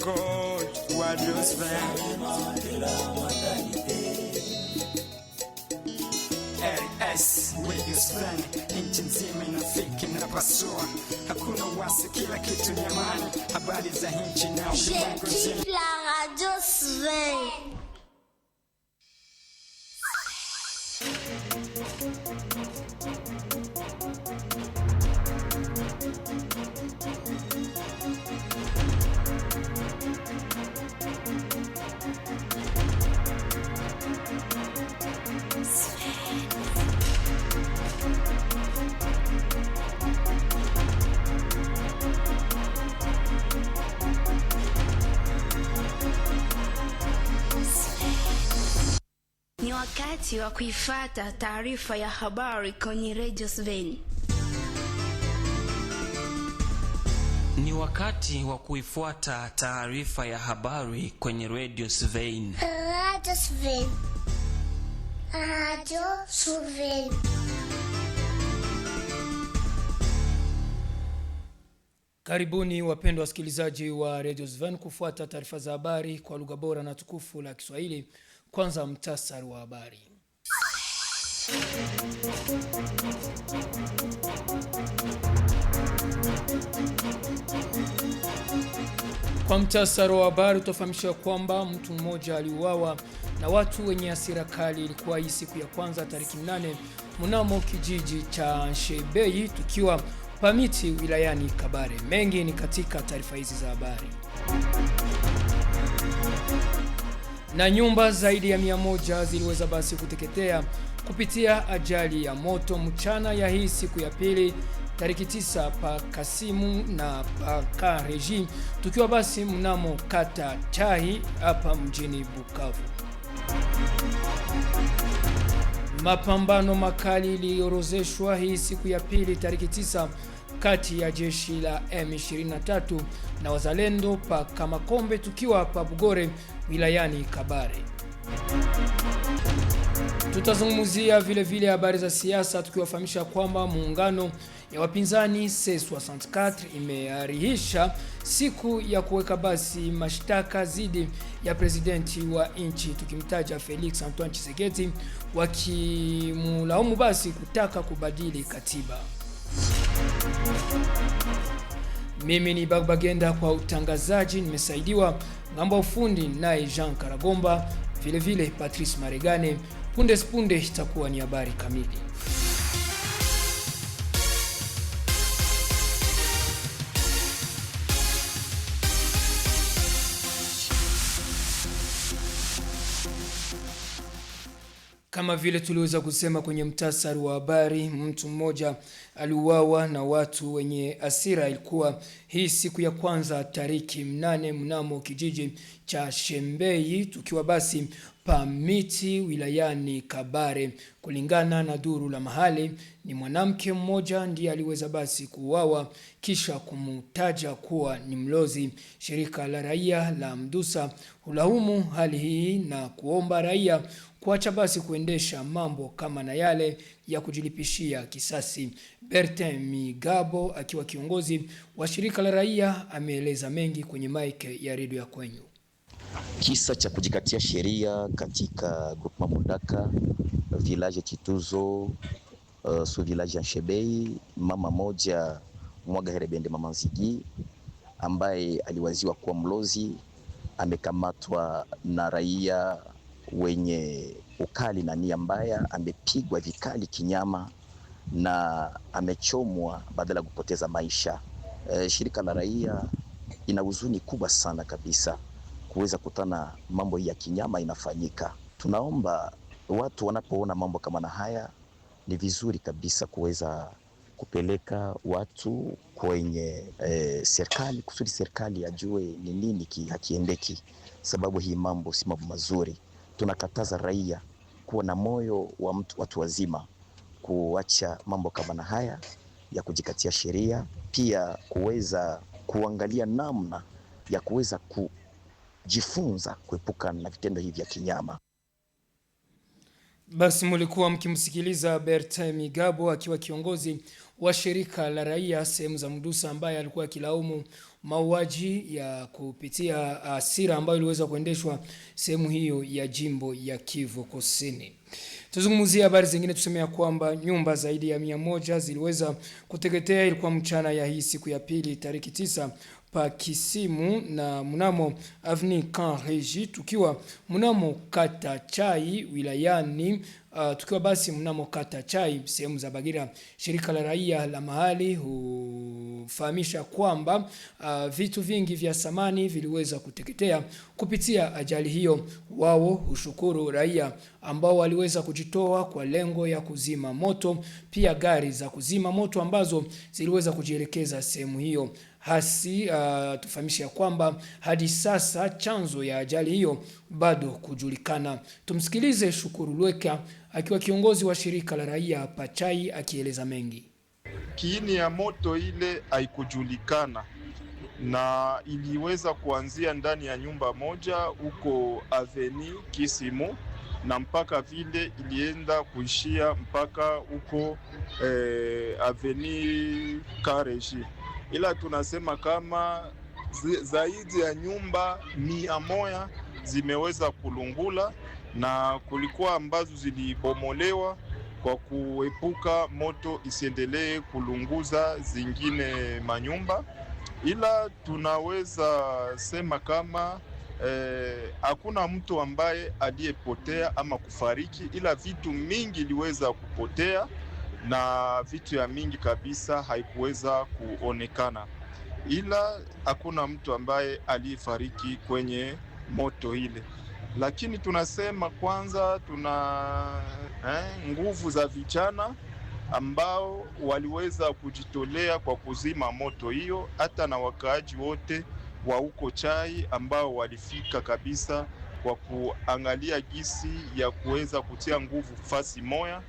God wa Josephine. RS Radio Sven, nchi nzima inafiki na pasua, hakuna wasi, kila kitu ni amani, habari za nchi na ulimwengu nzima. La Radio Sven. Ni wakati wa kuifuata taarifa ya habari kwenye Radio Sven. Ni wakati wa kuifuata taarifa ya habari kwenye Radio Sven. Radio Sven. Radio Sven. Karibuni wapendwa wasikilizaji wa Radio Sven kufuata taarifa za habari kwa lugha bora na tukufu la Kiswahili. Kwanza mtasari wa habari. Kwa mtasari wa habari utafahamisha kwamba mtu mmoja aliuawa na watu wenye hasira kali. Ilikuwa hii siku ya kwanza tariki 8 mnamo kijiji cha Nshebei tukiwa Pamiti wilayani Kabare. Mengi ni katika taarifa hizi za habari. Na nyumba zaidi ya 100 ziliweza basi kuteketea kupitia ajali ya moto mchana ya hii siku ya pili tariki 9 pa Kasimu na pa Kareji tukiwa basi mnamo kata Chahi hapa mjini Bukavu. Mapambano makali iliorozeshwa hii siku ya pili tariki 9 kati ya jeshi la M23 na wazalendo pa Kamakombe tukiwa pa Bugore wilayani Kabare. Tutazungumzia vile vile habari za siasa tukiwafahamisha kwamba muungano ya wapinzani C64 imearihisha siku ya kuweka basi mashtaka zidi ya presidenti wa nchi tukimtaja Felix Antoine Tshisekedi, wakimulaumu basi kutaka kubadili katiba. Mimi ni Bagbagenda kwa utangazaji, nimesaidiwa ngambo ufundi naye Jean Karagomba, vile vile Patrice Maregane. Punde itakuwa ni habari kamili. Kama vile tuliweza kusema kwenye mtasari wa habari, mtu mmoja aliuawa na watu wenye hasira. Ilikuwa hii siku ya kwanza tariki 8 mnamo kijiji cha Shembei tukiwa basi Pamiti wilayani Kabare. Kulingana na duru la mahali, ni mwanamke mmoja ndiye aliweza basi kuuawa kisha kumutaja kuwa ni mlozi. Shirika la raia la Mdusa hulaumu hali hii na kuomba raia kuacha basi kuendesha mambo kama na yale ya kujilipishia kisasi. Bertin Migabo akiwa kiongozi wa shirika la raia ameeleza mengi kwenye mike ya redio ya kwenyu. Kisa cha kujikatia sheria katika grupu Mundaka, village Chituzo, su village ya Nshebei, mama moja Mwaga Herebende mama Nzigi ambaye aliwaziwa kuwa mlozi amekamatwa na raia wenye ukali na nia mbaya. Amepigwa vikali kinyama na amechomwa badala ya kupoteza maisha. Shirika la raia ina huzuni kubwa sana kabisa kuweza kutana mambo ya kinyama inafanyika. Tunaomba watu wanapoona mambo kama na haya, ni vizuri kabisa kuweza kupeleka watu kwenye serikali kusudi serikali ajue ni nini hakiendeki, sababu hii mambo si mambo mazuri. Tunakataza raia kuwa na moyo wa watu wazima, kuacha mambo kama na haya ya kujikatia sheria, pia kuweza kuangalia namna ya kuweza kujifunza kuepuka na vitendo hivi vya kinyama. Basi mulikuwa mkimsikiliza Bertin Migabo akiwa kiongozi wa shirika la raia sehemu za Mdusa, ambaye alikuwa akilaumu mauaji ya kupitia hasira ambayo iliweza kuendeshwa sehemu hiyo ya jimbo ya Kivu Kusini. Tuzungumzie habari zingine, tusemea kwamba nyumba zaidi ya 100 ziliweza kuteketea. Ilikuwa mchana ya hii siku ya pili tariki 9 pa Kisimu na mnamo Avenue Kanreji, tukiwa mnamo kata Chai wilayani tukiwa basi mnamo kata Chai sehemu za Bagira. Shirika la raia la mahali hufahamisha kwamba vitu vingi vya samani viliweza kuteketea kupitia ajali hiyo. Wao hushukuru raia ambao waliweza kujitoa kwa lengo ya kuzima moto, pia gari za kuzima moto ambazo ziliweza kujielekeza sehemu hiyo. Hasi tufahamisha kwamba hadi sasa chanzo ya ajali hiyo bado kujulikana. Tumsikilize Shukuru Lweka akiwa kiongozi wa shirika la raia Pachai akieleza mengi. Kiini ya moto ile haikujulikana na iliweza kuanzia ndani ya nyumba moja huko Avenue Kisimu na mpaka vile ilienda kuishia mpaka huko Avenue Kareji. Ila tunasema kama zaidi ya nyumba 100 zimeweza kulungula na kulikuwa ambazo zilibomolewa kwa kuepuka moto isiendelee kulunguza zingine manyumba. Ila tunaweza sema kama hakuna mtu ambaye aliyepotea ama kufariki, ila vitu mingi iliweza kupotea na vitu ya mingi kabisa haikuweza kuonekana, ila hakuna mtu ambaye aliyefariki kwenye moto ile. Lakini tunasema kwanza tuna nguvu za vijana ambao waliweza kujitolea kwa kuzima moto hiyo, hata na wakaaji wote wa huko Chai ambao walifika kabisa kwa kuangalia gisi ya kuweza kutia nguvu fasi moya.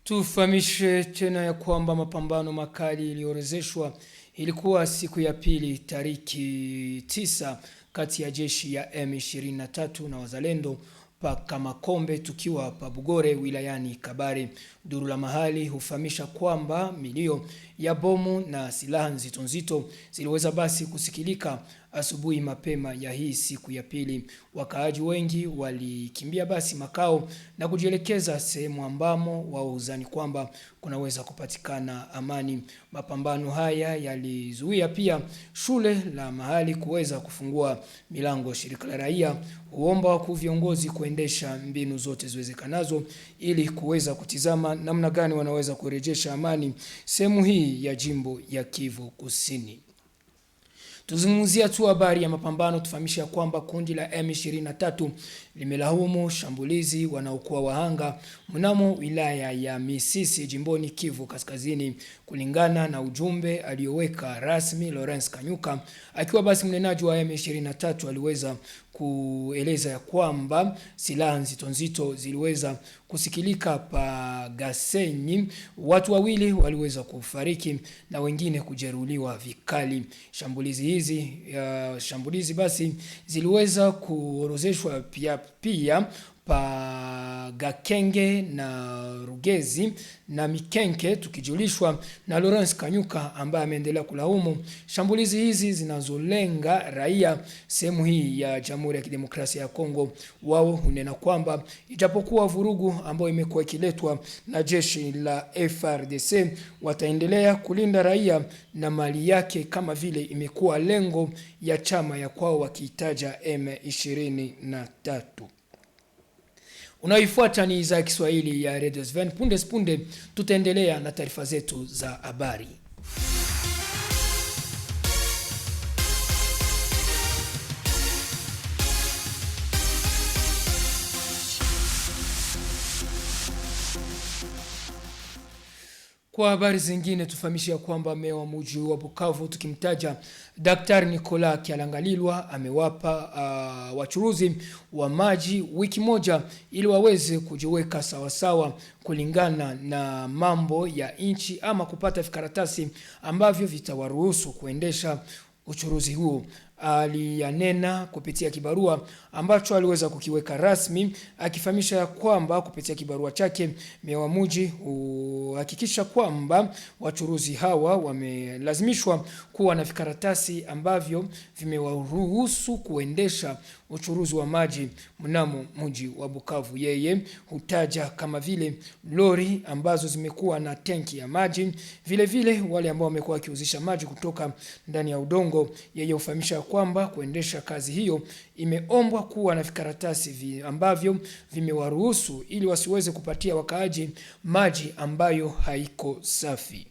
Tufahamishe tena ya kwamba mapambano makali iliorezeshwa ilikuwa siku ya pili tariki 9 kati ya jeshi ya M23 na wazalendo pa Kamakombe tukiwa pa Bugore wilayani Kabare. Duru la mahali hufahamisha kwamba milio ya bomu na silaha nzito nzito ziliweza basi kusikilika asubuhi mapema ya hii siku ya pili. Wakaaji wengi walikimbia basi makao na kujielekeza sehemu ambamo wauzani kwamba kunaweza kupatikana amani. Mapambano haya yalizuia pia shule la mahali kuweza kufungua milango. Shirika la raia huomba wakuu viongozi kuendesha mbinu zote ziwezekanazo ili kuweza kutizama namna gani wanaweza kurejesha amani sehemu hii ya jimbo ya Kivu Kusini. Tuzungumzia tu habari ya mapambano, tufahamisha kwamba kundi la M23 limelaumu shambulizi wanaokuwa wahanga mnamo wilaya ya Misisi jimboni Kivu Kaskazini. Kulingana na ujumbe aliyoweka rasmi Lawrence Kanyuka akiwa basi mnenaji wa M23, aliweza kueleza ya kwamba silaha nzito nzito ziliweza kusikilika pa Gasenyi. Watu wawili waliweza kufariki na wengine kujeruhiwa vikali. Shambulizi basi ziliweza kuorozeshwa pia pa Gakenge na Rugezi na Mikenke, tukijulishwa na Lawrence Kanyuka ambaye ameendelea kulaumu shambulizi hizi zinazolenga raia sehemu hii ya Jamhuri ya Kidemokrasia ya Kongo. Wao hunena kwamba ijapokuwa vurugu ambayo imekuwa ikiletwa na jeshi la FARDC, wataendelea kulinda raia na mali yake kama vile imekuwa lengo ya chama ya kwao wakiitaja M23. Unaifuata ni za Kiswahili ya Radio Sven. Punde tutaendelea na taarifa zetu za habari. Kwa habari zingine tufahamisha kwamba meya wa mji wa Bukavu tukimtaja Daktari Nicolas Kialangalilwa amewapa wachuruzi wa maji wiki moja ili waweze kujiweka sawasawa kulingana na mambo ya nchi ama kupata vikaratasi ambavyo vitawaruhusu kuendesha uchuruzi huo. aliyanena kupitia kibarua ambacho aliweza kukiweka rasmi, akifahamisha ya kwamba kupitia kibarua chake meya wa mji huhakikisha kwamba wachuruzi hawa wamelazimishwa kuwa na vikaratasi ambavyo vimewaruhusu kuendesha uchuruzi wa maji mnamo mji wa Bukavu. Yeye hutaja kama vile lori ambazo zimekuwa na tenki ya maji, vile vile wale ambao wamekuwa wakiuzisha maji kutoka ndani ya udongo. Yeye hufahamisha kwamba kuendesha kazi hiyo imeombwa kuwa na vikaratasi ambavyo vimewaruhusu ili wasiweze kupatia wakaaji maji ambayo haiko safi.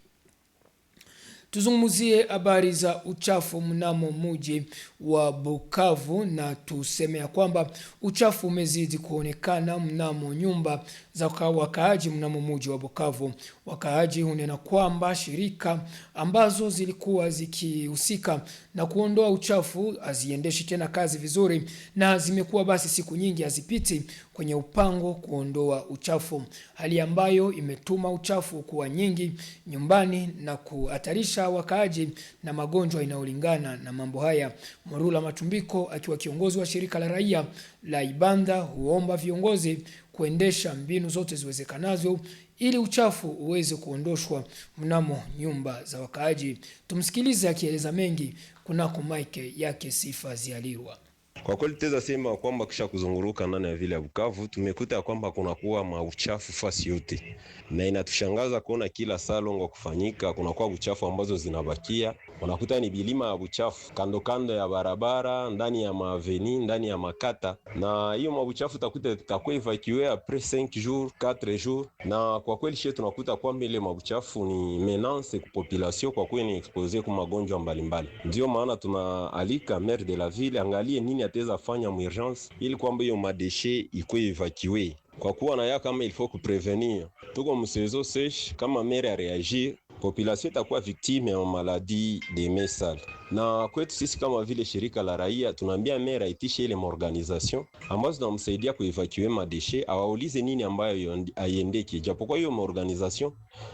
Tuzungumzie habari za uchafu mnamo mji wa Bukavu, na tuseme ya kwamba uchafu umezidi kuonekana mnamo nyumba za wakaaji mnamo mji wa Bukavu. Wakaaji hunena kwamba shirika ambazo zilikuwa zikihusika na kuondoa uchafu haziendeshi tena kazi vizuri, na zimekuwa basi siku nyingi hazipiti kwenye upango kuondoa uchafu, hali ambayo imetuma uchafu kuwa nyingi nyumbani na kuhatarisha wakaaji na magonjwa inayolingana na mambo haya. Murula Matumbiko akiwa kiongozi wa shirika la raia la Ibanda huomba viongozi kuendesha mbinu zote ziwezekanazo ili uchafu uweze kuondoshwa mnamo nyumba za wakaaji. Tumsikilize akieleza mengi kunako maike yake Sifa Zialirwa. Kwa kweli teza sema kwamba kisha kuzunguruka ndani ya vile ya Bukavu tumekuta kwamba kuna kuwa mauchafu fasi yote, na inatushangaza kuona kila salongo kufanyika kuna kuwa uchafu ambazo zinabakia. Unakuta ni bilima ya uchafu kando kando ya barabara, ndani ya maaveni, ndani ya makata, na hiyo mauchafu utakuta tutakuwa evacuer après 5 jours 4 jours. Na kwa kweli shetu tunakuta kwamba ile mauchafu ni menace kwa population, kwa kweli ni expose kwa magonjwa mbalimbali. Ndio maana tunaalika maire de la ville angalie nini ataweza fanya mu urgence ili kwamba hiyo madeshe ikuwe evacuer, kwa kuwa na ya kama il faut que prévenir. Tuko msezo sèche, kama maire a réagir, population itakuwa victime ya maladie des mains sales. Na kwetu sisi kama vile shirika la raia tunaambia maire aitishe ile organisation ambazo zinamsaidia kuevacuer madeshe, awaulize nini ambayo aiendeke, japokuwa hiyo organisation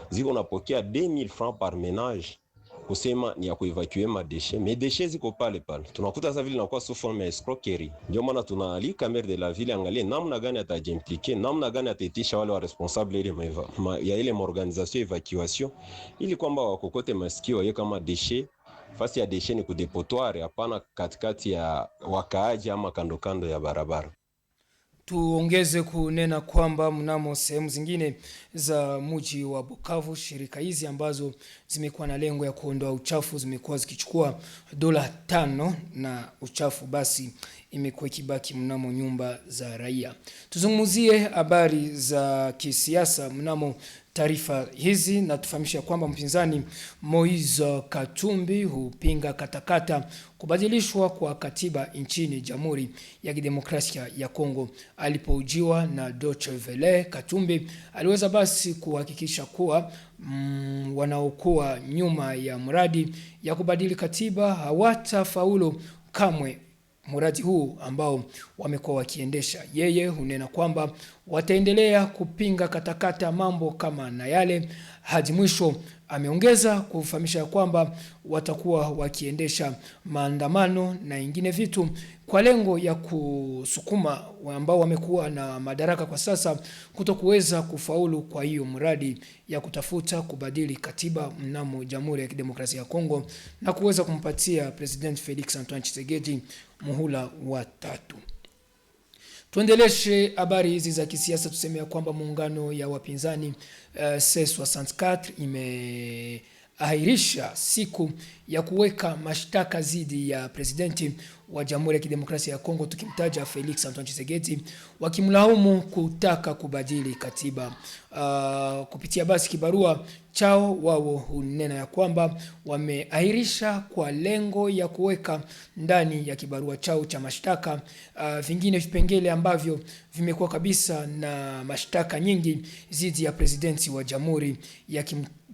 ziko napokea 2000 francs par ménage kusema ni ya kuevacuer madeshe, mais deshe ziko pale pale. Tunakuta sasa vile inakuwa sous forme ya escroquerie. Ndio maana tunaalika maire de la ville angalie namna gani atajimpliquer, namna gani ataitisha wale wa responsable ile ya ile organisation evacuation, ili kwamba wakokote masikio yeye kama deshe fasi ya deshe ni kudepotoire, hapana katikati ya wakaaji ama kando kando ya barabara. Tuongeze kunena kwamba mnamo sehemu zingine za mji wa Bukavu shirika hizi ambazo zimekuwa na lengo ya kuondoa uchafu zimekuwa zikichukua $5 na uchafu basi imekuwa kibaki mnamo nyumba za raia. Tuzungumzie habari za kisiasa mnamo taarifa hizi, na tufahamisha kwamba mpinzani Moise Katumbi hupinga katakata kubadilishwa kwa katiba nchini Jamhuri ya Kidemokrasia ya Kongo. Alipoujiwa na Deutsche Welle, Katumbi aliweza basi kuhakikisha kuwa wanaokuwa nyuma ya mradi ya kubadili katiba hawatafaulu kamwe mradi huu ambao wamekuwa wakiendesha. Yeye hunena kwamba wataendelea kupinga katakata mambo kama na yale hadi mwisho. Ameongeza kufahamisha kwamba watakuwa wakiendesha maandamano na ingine vitu kwa lengo ya kusukuma ambao wamekuwa na madaraka kwa sasa kutokuweza kufaulu kwa hiyo mradi ya kutafuta kubadili katiba mnamo Jamhuri ya Kidemokrasia ya Kongo na kuweza kumpatia President Felix Antoine Tshisekedi muhula wa 3. Tuendeleshe habari hizi za kisiasa. Tuseme ya kwamba muungano ya wapinzani C64 imeahirisha siku ya kuweka mashtaka dhidi ya presidenti wa Jamhuri ya Kidemokrasia ya Kongo, tukimtaja Felix Antoine Tshisekedi, wakimlaumu kutaka kubadili katiba. Kupitia basi kibarua chao, wao hunena ya kwamba wameahirisha kwa lengo ya kuweka ndani ya kibarua chao cha mashtaka vingine vipengele ambavyo vimekuwa kabisa na mashtaka nyingi dhidi ya presidenti wa Jamhuri ya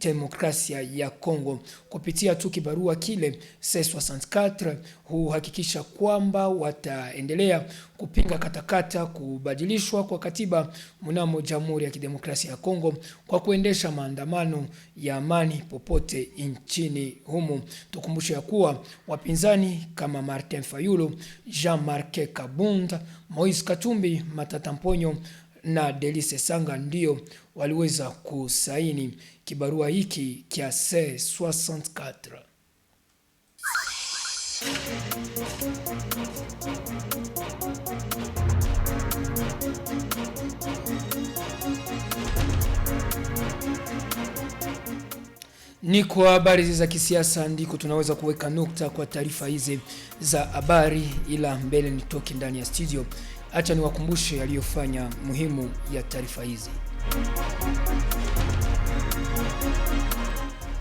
Demokrasia ya Kongo. Kupitia tu kibarua kile, C64 huhakikisha kwamba wataendelea kupinga katakata kubadilishwa kwa katiba mnamo Jamhuri ya Kidemokrasia ya Kongo kwa kuendesha maandamano ya amani popote nchini humo. Tukumbushe ya kuwa wapinzani kama Martin Fayulu, Jean-Marc Kabunda, Moise Katumbi, Matata Mponyo na Delice Sanga ndio waliweza kusaini kibarua hiki kia C64. Ni kwa habari za kisiasa ndiko tunaweza kuweka nukta kwa taarifa hizi za habari, ila mbele nitoki ndani ya studio. Acha niwakumbushe yaliyofanya muhimu ya taarifa hizi.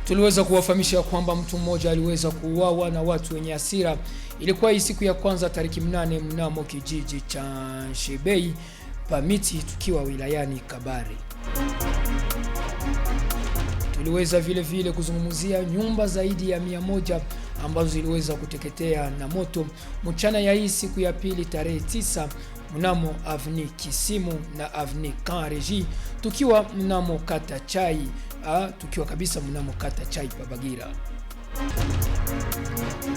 Tuliweza kuwafahamisha kwamba mtu mmoja aliweza kuuawa na watu wenye hasira. Ilikuwa hii siku ya kwanza tariki 8 mnamo kijiji cha Shebei Pamiti tukiwa wilayani Kabare. Tuliweza vile vile kuzungumzia nyumba zaidi ya 100 ambazo ziliweza kuteketea na moto mchana ya hii siku ya pili tarehe 9 mnamo Avni Kisimu na Avni Kanreji tukiwa mnamo kata Chai, tukiwa kabisa mnamo kata Chai Pabagira.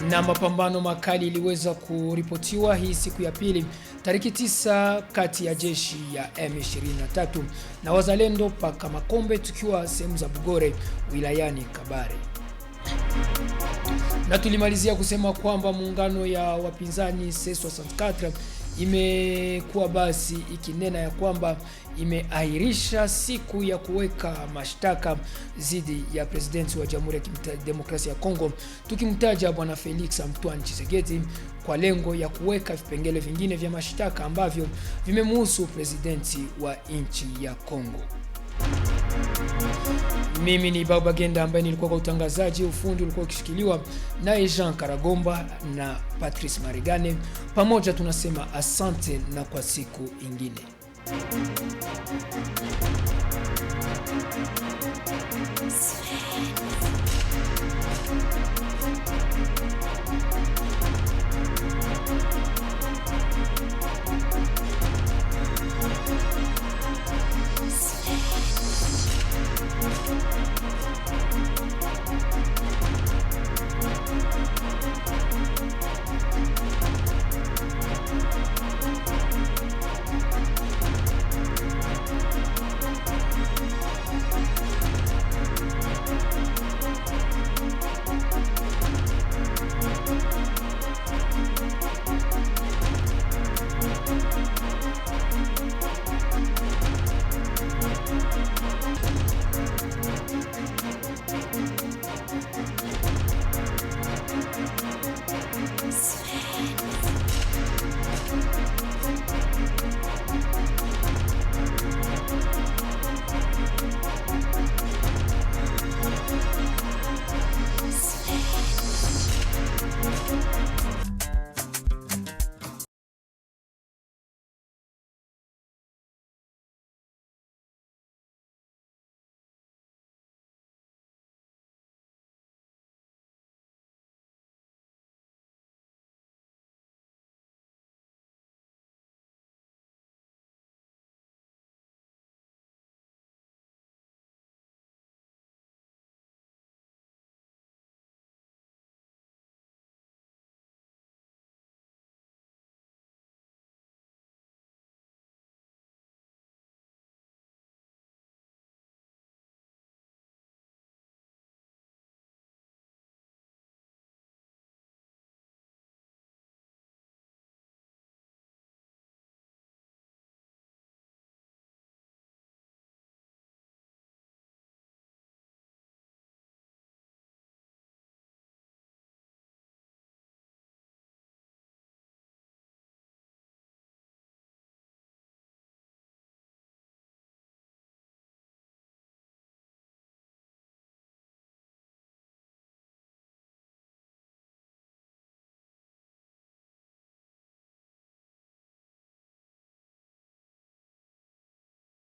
Na mapambano makali iliweza kuripotiwa hii siku ya pili tariki 9 kati ya jeshi ya M23 na wazalendo paka Makombe tukiwa sehemu za Bugore wilayani Kabare. Na tulimalizia kusema kwamba muungano ya wapinzani C64 imekuwa basi ikinena ya kwamba imeahirisha siku ya kuweka mashtaka dhidi ya presidenti wa Jamhuri ya Demokrasia ya Kongo, tukimtaja bwana Felix Antoine Tshisekedi, kwa lengo ya kuweka vipengele vingine vya mashtaka ambavyo vimemhusu presidenti wa nchi ya Kongo. Mimi ni Baba Genda ambaye nilikuwa kwa utangazaji, ufundi ulikuwa ukishikiliwa na Jean Karagomba na Patrice Marigane. Pamoja tunasema asante na kwa siku ingine. Sven.